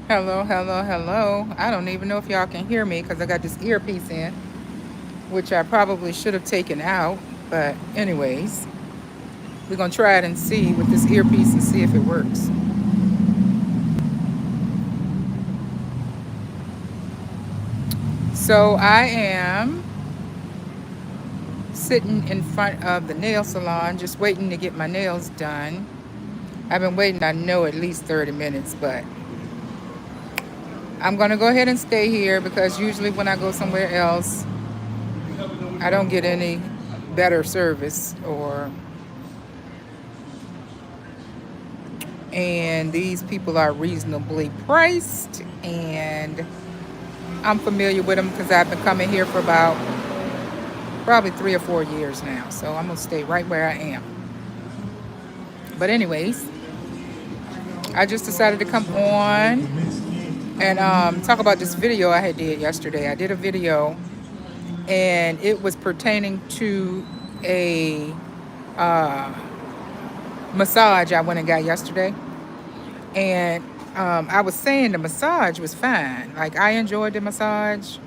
Hello, hello, hello. I don't even know if y'all can hear me because I got this earpiece in, which I probably should have taken out. But, anyways, we're going to try it and see with this earpiece and see if it works. So, I am sitting in front of the nail salon just waiting to get my nails done. I've been waiting, I know, at least 30 minutes, but I'm going to go ahead and stay here because usually when I go somewhere else, I don't get any better service or and these people are reasonably priced and I'm familiar with them because I've been coming here for about probably 3 or 4 years now, so I'm gonna stay right where I am. But anyways, I just decided to come on and talk about this video I had did yesterday. I did a video and it was pertaining to a massage I went and got yesterday. And I was saying the massage was fine. Like, I enjoyed the massage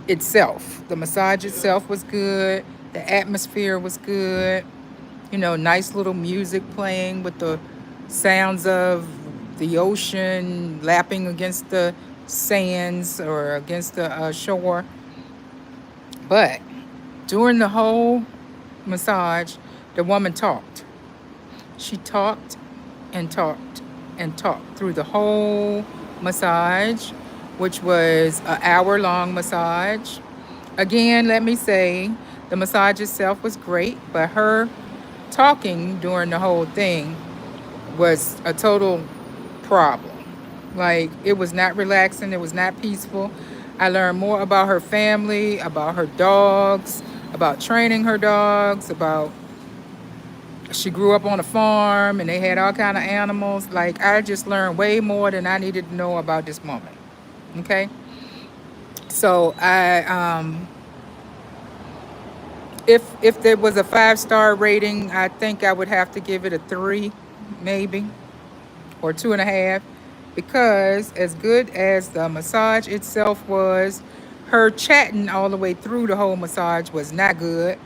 itself. The massage itself was good. The atmosphere was good. You know, nice little music playing with the sounds of the ocean lapping against the sands or against the shore. But during the whole massage, the woman talked. She talked and talked and talked through the whole massage, which was an hour-long massage. Again, let me say, the massage itself was great, but her talking during the whole thing was a total problem. Like, it was not relaxing, it was not peaceful. I learned more about her family, about her dogs, about training her dogs, about she grew up on a farm and they had all kind of animals. Like, I just learned way more than I needed to know about this woman. Okay, so if there was a 5-star rating, I think I would have to give it a 3, maybe, or 2.5, because as good as the massage itself was, her chatting all the way through the whole massage was not good.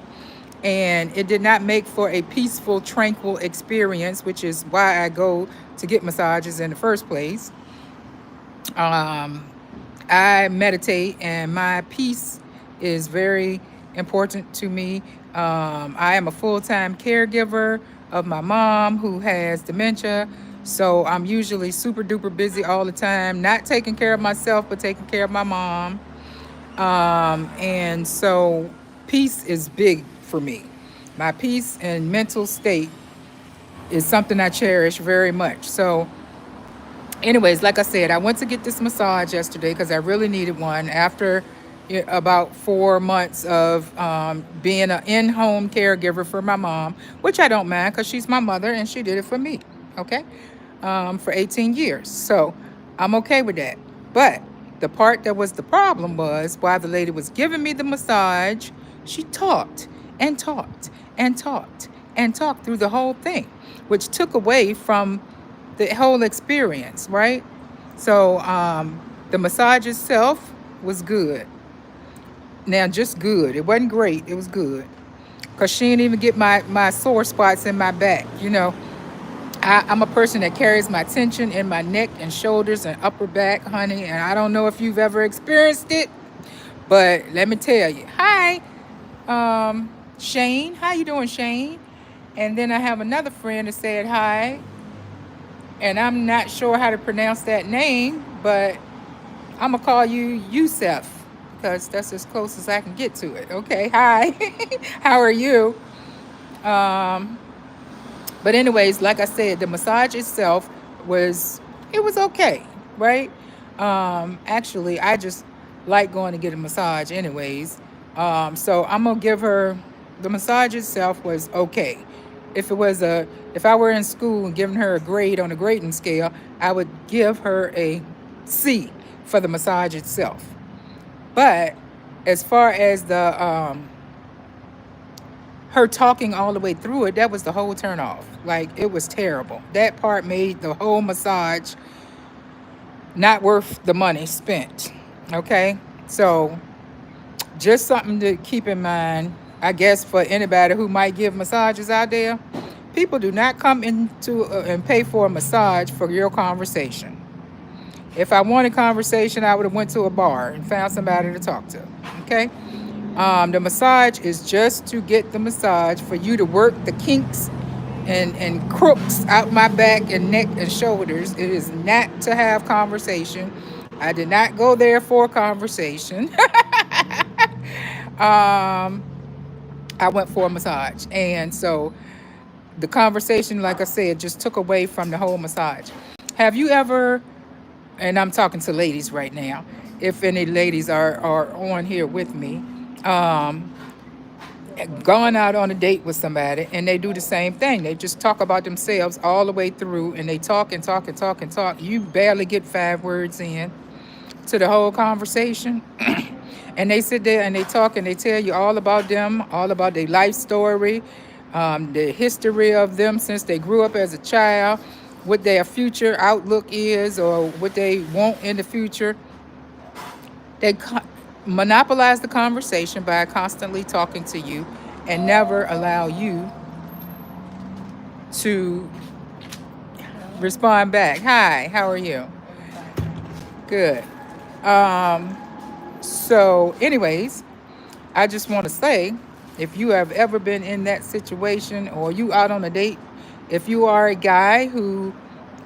And it did not make for a peaceful, tranquil experience, which is why I go to get massages in the first place. Um, I meditate, and my peace is very important to me. I am a full-time caregiver of my mom who has dementia. So I'm usually super duper busy all the time, not taking care of myself, but taking care of my mom. And so peace is big for me. My peace and mental state is something I cherish very much. So, anyways, like I said, I went to get this massage yesterday because I really needed one after about 4 months of being an in-home caregiver for my mom, which I don't mind because she's my mother and she did it for me, okay, for 18 years. So I'm okay with that. But the part that was the problem was while the lady was giving me the massage, she talked and talked and talked and talked through the whole thing, which took away from the whole experience, right? So the massage itself was good. Now, just good. It wasn't great. It was good. Because she didn't even get my sore spots in my back. You know, I'm a person that carries my tension in my neck and shoulders and upper back, honey. And I don't know if you've ever experienced it, but let me tell you. Hi, Shane. How you doing, Shane? And then I have another friend that said hi, and I'm not sure how to pronounce that name, but I'm gonna call you Yusef because that's as close as I can get to it. Okay, hi, how are you? Um, but anyways, like I said, the massage itself was it was okay, right? Actually, I just like going to get a massage, anyways. So I'm gonna give her the massage itself was okay. If it was a if I were in school and giving her a grade on a grading scale, I would give her a C for the massage itself. But as far as the her talking all the way through it, that was the whole turn off. Like, it was terrible. That part made the whole massage not worth the money spent. Okay, so just something to keep in mind, I guess, for anybody who might give massages out there. People do not come into and pay for a massage for your conversation. If I wanted conversation, I would have went to a bar and found somebody to talk to. Okay. The massage is just to get the massage for you to work the kinks and crooks out my back and neck and shoulders. It is not to have conversation. I did not go there for a conversation. um, I went for a massage. And so the conversation, like I said, just took away from the whole massage. Have you ever, and I'm talking to ladies right now, if any ladies are on here with me, um, gone out on a date with somebody and they do the same thing. They just talk about themselves all the way through and they talk and talk and talk and talk. You barely get 5 words in to the whole conversation. And they sit there and they talk and they tell you all about them, all about their life story, the history of them since they grew up as a child, what their future outlook is or what they want in the future. They monopolize the conversation by constantly talking to you and never allow you to respond back. Hi, how are you? Good. So, anyways, I just want to say, if you have ever been in that situation or you out on a date, if you are a guy who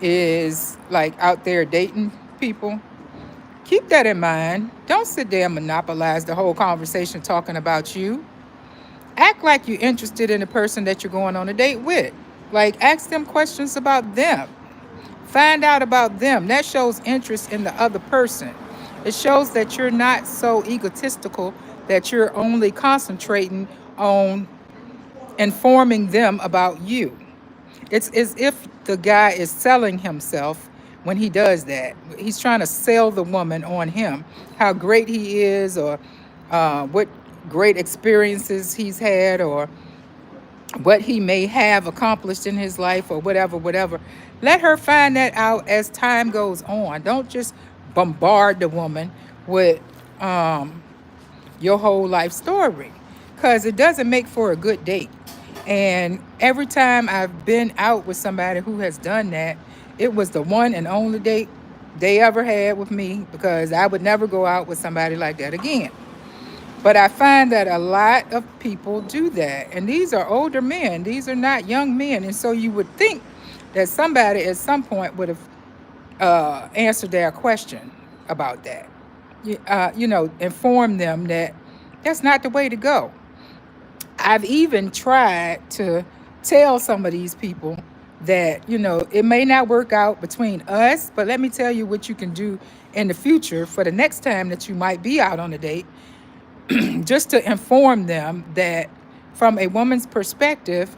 is like out there dating people, keep that in mind. Don't sit there and monopolize the whole conversation talking about you. Act like you're interested in the person that you're going on a date with. Like, ask them questions about them. Find out about them. That shows interest in the other person. It shows that you're not so egotistical that you're only concentrating on informing them about you. It's as if the guy is selling himself when he does that. He's trying to sell the woman on him, how great he is, or what great experiences he's had, or what he may have accomplished in his life, or whatever, whatever. Let her find that out as time goes on. Don't just bombard the woman with your whole life story, because it doesn't make for a good date. And every time I've been out with somebody who has done that, it was the one and only date they ever had with me, because I would never go out with somebody like that again. But I find that a lot of people do that. And these are older men. These are not young men. And so you would think that somebody at some point would have answered their question about that. Inform them that that's not the way to go. I've even tried to tell some of these people that, it may not work out between us, but let me tell you what you can do in the future for the next time that you might be out on a date, just to inform them that from a woman's perspective,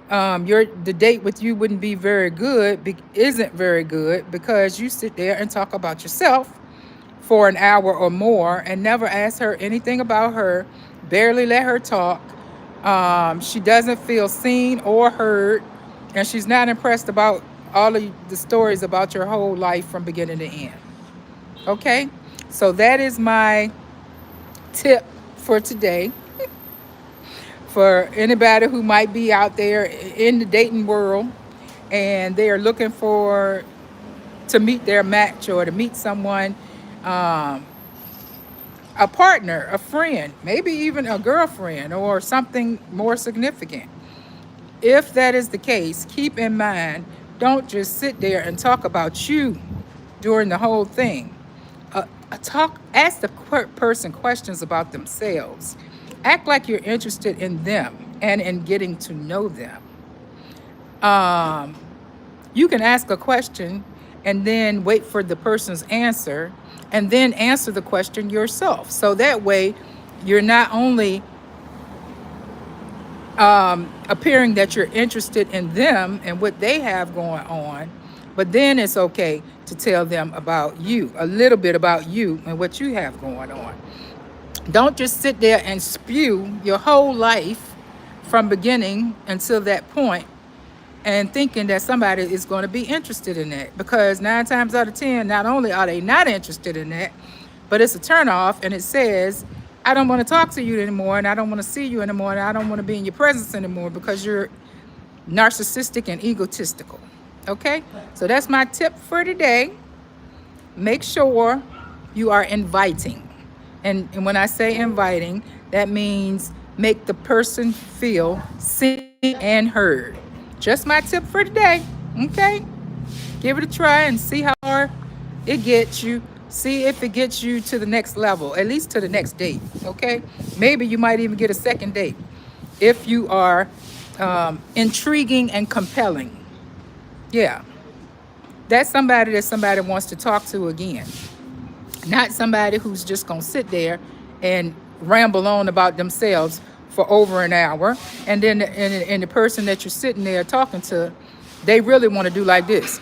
the date with you wouldn't be very good, isn't very good, because you sit there and talk about yourself for an hour or more and never ask her anything about her, barely let her talk. She doesn't feel seen or heard, and she's not impressed about all of the stories about your whole life from beginning to end. Okay? So that is my tip for today for anybody who might be out there in the dating world and they are looking to meet their match or to meet someone, a partner, a friend, maybe even a girlfriend or something more significant. If that is the case, keep in mind, don't just sit there and talk about you during the whole thing. Ask the person questions about themselves. Act like you're interested in them and in getting to know them. You can ask a question and then wait for the person's answer and then answer the question yourself. So that way you're not only appearing that you're interested in them and what they have going on, but then it's okay to tell them about you, a little bit about you and what you have going on. Don't just sit there and spew your whole life from beginning until that point and thinking that somebody is going to be interested in that, because 9 times out of 10, not only are they not interested in that, but it's a turnoff, and it says, I don't want to talk to you anymore, and I don't want to see you anymore, and I don't want to be in your presence anymore because you're narcissistic and egotistical. Okay, so that's my tip for today. Make sure you are inviting. And when I say inviting, that means make the person feel seen and heard. Just my tip for today. Okay, give it a try and see how far it gets you. See if it gets you to the next level, at least to the next date. Okay, maybe you might even get a second date if you are intriguing and compelling. Yeah, that's somebody that somebody wants to talk to again, not somebody who's just gonna sit there and ramble on about themselves for over an hour, and then and the person that you're sitting there talking to, they really want to do like this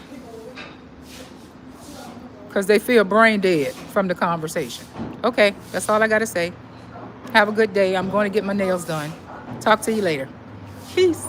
because they feel brain dead from the conversation. Okay, that's all I gotta say. Have a good day. I'm going to get my nails done. Talk to you later. Peace.